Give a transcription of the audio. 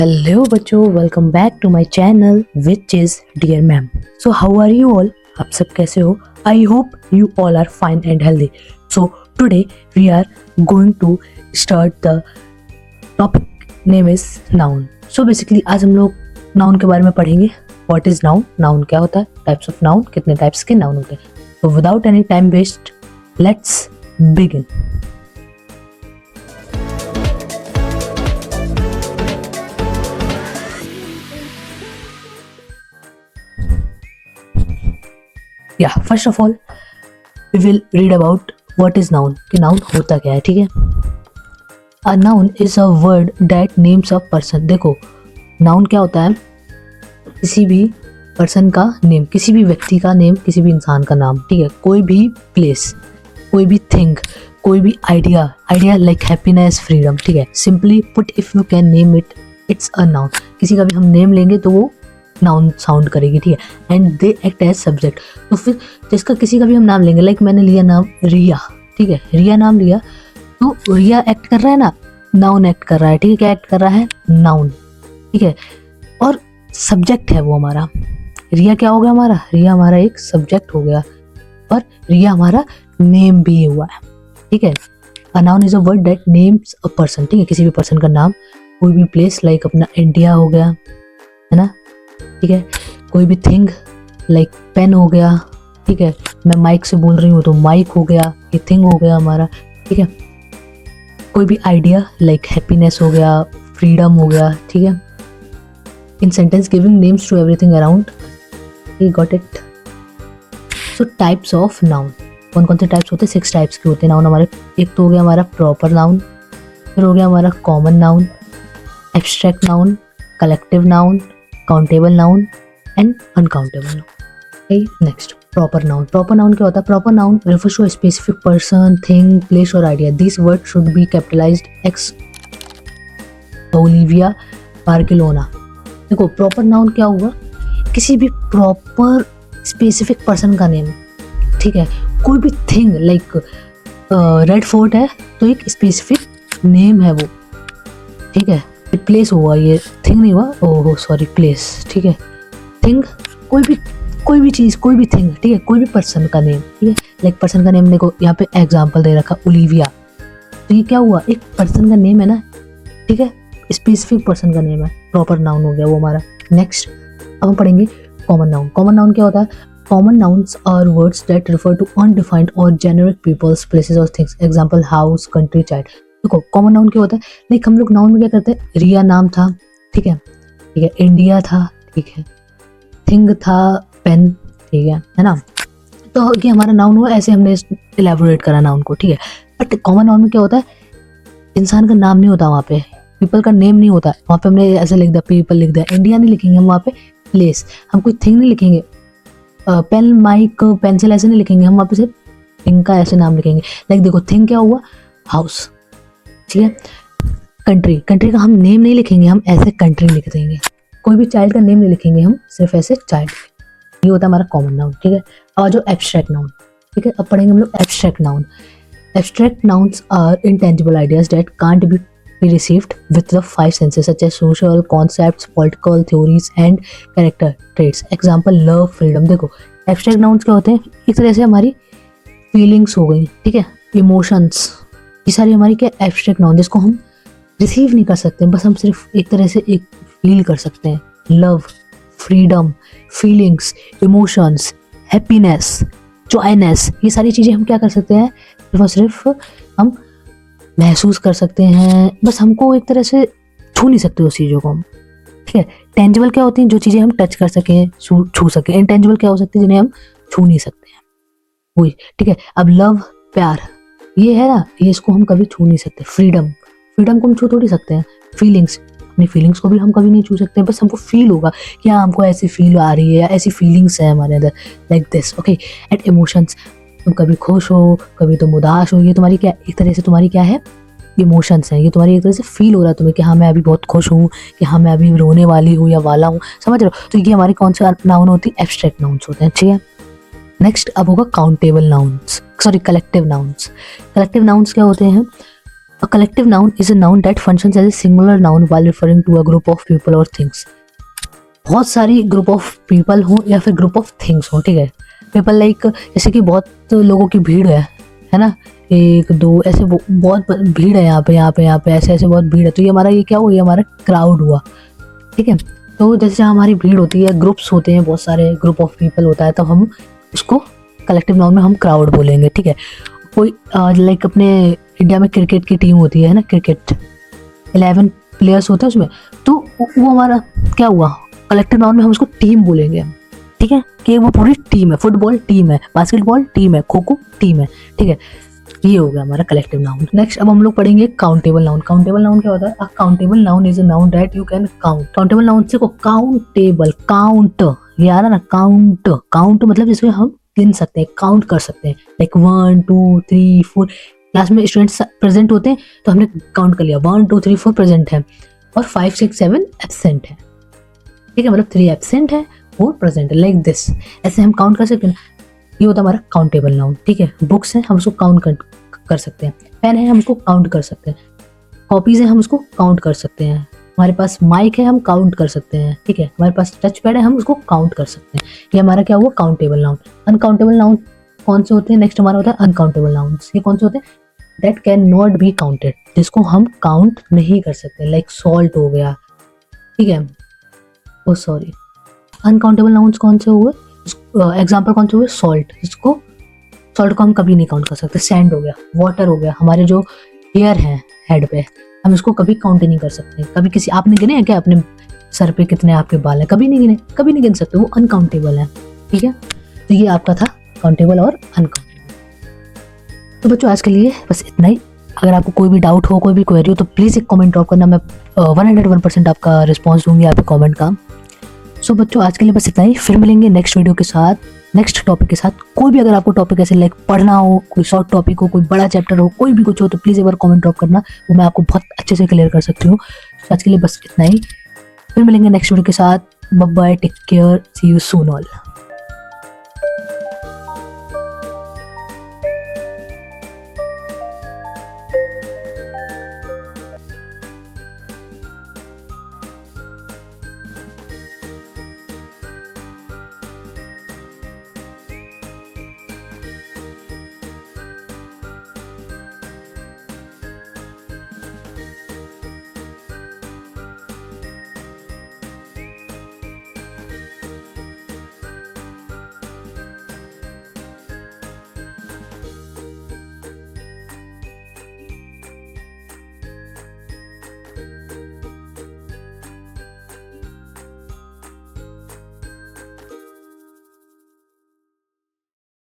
Hello बच्चों, welcome back to my channel which is dear ma'am. So how are you all? आप सब कैसे हो? I hope you all are fine and healthy. So today we are going to start the topic name is noun. So basically आज हम लोग noun के बारे में पढ़ेंगे। What is noun? नाउन क्या होता है? टाइप्स ऑफ नाउन, कितने टाइप्स के नाउन होते हैं। तो without any time waste let's begin. Yeah, first of all, we will read about what is noun. कि noun होता क्या है, ठीक है? A noun is a word that names a person. देखो, noun क्या होता है? किसी भी person का नेम, किसी भी व्यक्ति का नेम, किसी भी इंसान का नाम, ठीक है? कोई भी place, कोई भी thing, कोई भी idea like happiness, freedom, ठीक है? Simply put, if you can name it, it's a noun. किसी का भी हम नेम लेंगे तो वो नाउन साउंड करेगी, ठीक है? And they act as subject. तो फिर जिसका किसी का भी हम नाम लेंगे, लाइक मैंने लिया नाम रिया, ठीक है? रिया नाम लिया तो रिया एक्ट कर रहा है ना, नाउन एक्ट कर रहा है, ठीक है? क्या एक्ट कर रहा है? नाउन, ठीक है? और सब्जेक्ट है वो हमारा। रिया क्या हो गया हमारा? रिया हमारा एक सब्जेक्ट हो गया और रिया हमारा नेम भी हुआ है, ठीक है? A noun is a word that names a person, ठीक है? किसी भी पर्सन का नाम, कोई भी प्लेस, लाइक अपना इंडिया हो गया, है ना, ठीक है? कोई भी थिंग लाइक पेन हो गया, ठीक है? मैं माइक से बोल रही हूँ तो माइक हो गया, ये थिंग हो गया हमारा, ठीक है? कोई भी आइडिया लाइक हैप्पीनेस हो गया, फ्रीडम हो गया, ठीक है? In sentence giving names to everything around. You got it? So types of noun, कौन कौन से टाइप्स होते हैं? 6 टाइप्स के होते हैं नाउन हमारे। एक तो हो गया हमारा प्रॉपर नाउन, फिर हो गया हमारा common noun, abstract noun, collective noun, countable noun and uncountable noun. Okay, next, proper noun. Proper noun क्या होता है? Proper noun refers to a specific person, thing, place or idea. These words should be capitalized. Ex Olivia Barcelona. देखो, proper noun क्या हुआ? किसी भी proper specific person का name, ठीक है? कोई भी thing like रेड फोर्ट है तो एक स्पेसिफिक नेम है वो, ठीक है? प्लेस हुआ, ये थिंग नहीं हुआ, ओह सॉरी, प्लेस, ठीक है? थिंग, कोई भी चीज़, कोई भी थिंग, ठीक है? कोई भी पर्सन का नेम, ठीक है? लाइक पर्सन का नेम देखो, यहाँ पे एग्जांपल दे रखा ओलिविया, तो ये क्या हुआ? एक पर्सन का नेम है ना, ठीक है? स्पेसिफिक पर्सन का नेम है, प्रॉपर नाउन हो गया वो हमारा। नेक्स्ट अब हम पढ़ेंगे कॉमन नाउन। कॉमन नाउन क्या होता है? Common nouns are words that refer to undefined और जेनेरिक पीपल्स, प्लेसेस और things. Example house, country, child. देखो, कॉमन नाउन क्या होता है? लाइक हम लोग नाउन में क्या करते हैं? रिया नाम था, ठीक है? ठीक है, इंडिया था, ठीक है? थिंग था, पेन, ठीक है ना? तो ये हमारा नाउन हुआ, ऐसे हमने इलेबोरेट करा नाउन को, ठीक है? बट कॉमन नाउन में क्या होता है? इंसान का नाम नहीं होता वहाँ पे, पीपल का नेम नहीं होता वहाँ पे। हमने ऐसे लिख दिया, पीपल लिख दिया, इंडिया नहीं लिखेंगे हम वहाँ पे, प्लेस, हम कोई थिंग नहीं लिखेंगे, पेन, माइक, पेंसिल ऐसे नहीं लिखेंगे हम वहाँ पे, सिर्फ थिंग का ऐसे नाम लिखेंगे। लाइक देखो, थिंग क्या हुआ? हाउस, ठीक है? कंट्री, कंट्री का हम नेम नहीं लिखेंगे, हम ऐसे कंट्री लिख देंगे। कोई भी चाइल्ड का नेम नहीं लिखेंगे हम, सिर्फ ऐसे चाइल्ड। ये होता है हमारा कॉमन नाउन, ठीक है? और जो एब्स्ट्रैक्ट नाउन, ठीक है? अब पढ़ेंगे हम लोग abstract noun. Abstract nouns are intangible ideas that can't be received with the 5 senses such as social concepts, political theories and character traits. Example love, freedom. देखो, एब्स्ट्रैक्ट नाउन्स क्या होते हैं? एक तरह से हमारी फीलिंग्स हो गई, ठीक है? इमोशंस, ये सारी हमारी क्या? एब्स्ट्रैक्ट नाउन, जिसको हम रिसीव नहीं कर सकते, बस हम सिर्फ एक तरह से एक फील कर सकते हैं। Love, freedom, feelings, emotions, happiness, joyness, ये सारी चीज़ें हम क्या कर सकते हैं? सिर्फ और सिर्फ हम महसूस कर सकते हैं, बस हमको एक तरह से छू नहीं सकते उस चीज़ों को हम, ठीक है? टेंजिबल क्या होती हैं? जो चीज़ें हम टच कर सकें, छू सकें। इनटेंजिबल क्या हो सकती है? जिन्हें हम छू नहीं सकते हैं, वही, ठीक है? अब लव, प्यार, ये है ना, ये इसको हम कभी छू नहीं सकते। फ्रीडम, फ्रीडम को हम छू थोड़ी सकते हैं। फीलिंग्स, अपनी फीलिंग्स को भी हम कभी नहीं छू सकते, बस हमको फील होगा कि हाँ, हमको ऐसी फील आ रही है या ऐसी फीलिंग्स है हमारे अंदर, like this, okay? And emotions, तुम कभी खुश हो, कभी तुम उदास हो, ये तुम्हारी क्या, एक तरह से तुम्हारी क्या है? इमोशंस हैं। ये तुम्हारी एक तरह से फील हो रहा है तुम्हें कि हाँ, मैं अभी बहुत खुश हूँ, कि हाँ, मैं अभी रोने वाली हूँ या वाला हूँ, समझ रहे हो? तो ये हमारी कौन सा नाउन होती है? एब्स्ट्रैक्ट नाउन्स होते हैं, ठीक है? नेक्स्ट अब होगा countable nouns, sorry, collective nouns. Collective nouns क्या होते हैं? A collective noun is a noun that functions as a singular noun while referring to a group of people or things. बहुत सारी ग्रुप ऑफ पीपल हो या फिर group of things हो, ठीक है। पीपल लाइक जैसे कि बहुत लोगों की भीड़ है ना, एक दो ऐसे बहुत भीड़ है यहाँ पे ऐसे ऐसे बहुत भीड़ है, तो ये हमारा ये क्या हुआ, ये हमारा क्राउड हुआ, ठीक है। तो जैसे हमारी भीड़ होती है, ग्रुप्स होते हैं, बहुत सारे ग्रुप ऑफ पीपल होता है, तब हम उसको कलेक्टिव नाउन में हम क्राउड बोलेंगे, ठीक है। कोई लाइक अपने इंडिया में क्रिकेट की टीम होती है ना, क्रिकेट 11 प्लेयर्स होते हैं उसमें, तो वो हमारा क्या हुआ, कलेक्टिव नाउन में हम उसको टीम बोलेंगे, ठीक है, कि वो पूरी टीम है, फुटबॉल टीम है, बास्केटबॉल टीम है, खो खो टीम है, ठीक है। ये हो गया हमारा कलेक्टिव नाउन। नेक्स्ट अब हम लोग पढ़ेंगे काउंटेबल नाउन। काउंटेबल नाउन क्या होता है? A countable noun is a noun that you can count. Countable noun से को काउंटेबल, काउंट, ये आ रहा ना, काउंट, काउंट मतलब जिसमें हम गिन सकते हैं, काउंट कर सकते हैं, लाइक 1 2 3 4। क्लास में स्टूडेंट्स प्रेजेंट होते हैं तो हमने काउंट कर लिया 1 2 3 4 प्रेजेंट है, और 5 6 7 एब्सेंट है, ठीक है, मतलब 3 एब्सेंट है, 4 प्रेजेंट है, लाइक दिस, ऐसे हम काउंट कर सकते हैं। ये होता है हमारा काउंटेबल नाउन, ठीक है। बुक्स है, हम उसको काउंट कर सकते हैं। पेन है, हम उसको काउंट कर सकते हैं। कॉपीज है, हम उसको काउंट कर सकते हैं। हमारे पास माइक है, हम काउंट कर सकते हैं, ठीक है। हमारे पास टच पैड है, हम उसको काउंट कर सकते हैं। ये हमारा क्या हुआ, काउंटेबल नाउन। अनकाउंटेबल नाउन कौन से होते हैं? नेक्स्ट हमारा होता है अनकाउंटेबल नाउन। ये कौन से होते हैं? That can not be counted, जिसको हम काउंट नहीं कर सकते, लाइक सॉल्ट हो गया, ठीक है। ओ सॉरी, अनकाउंटेबल नाउन्स कौन से हुए? एग्जाम्पल कौन से हुए? सॉल्ट, जिसको सॉल्ट को हम कभी नहीं काउंट कर सकते। सैंड हो गया, वाटर हो गया, हमारे जो हेयर हैं हेड पे, हम इसको कभी काउंट ही नहीं कर सकते। कभी किसी आपने गिने हैं क्या अपने सर पे कितने आपके बाल हैं? कभी नहीं गिने, कभी नहीं गिन सकते, वो अनकाउंटेबल है, ठीक है। तो ये आपका था काउंटेबल और अनकाउंटेबल। तो बच्चों आज के लिए बस इतना ही। अगर आपको कोई भी डाउट हो, कोई भी क्वेरी हो, तो प्लीज़ एक कमेंट ड्रॉप करना, मैं 101% आपका रिस्पॉन्स दूंगी आपके कमेंट का। सो बच्चों आज के लिए बस इतना ही, फिर मिलेंगे नेक्स्ट वीडियो के साथ, नेक्स्ट टॉपिक के साथ। कोई भी अगर आपको टॉपिक ऐसे लाइक पढ़ना हो, कोई शॉर्ट टॉपिक हो, कोई बड़ा चैप्टर हो, कोई भी कुछ हो, तो प्लीज़ एक बार कमेंट ड्रॉप करना, वो मैं आपको बहुत अच्छे से क्लियर कर सकती हूँ। आज के लिए बस इतना ही, फिर मिलेंगे नेक्स्ट वीडियो के साथ। Bye bye, take care, see you soon all.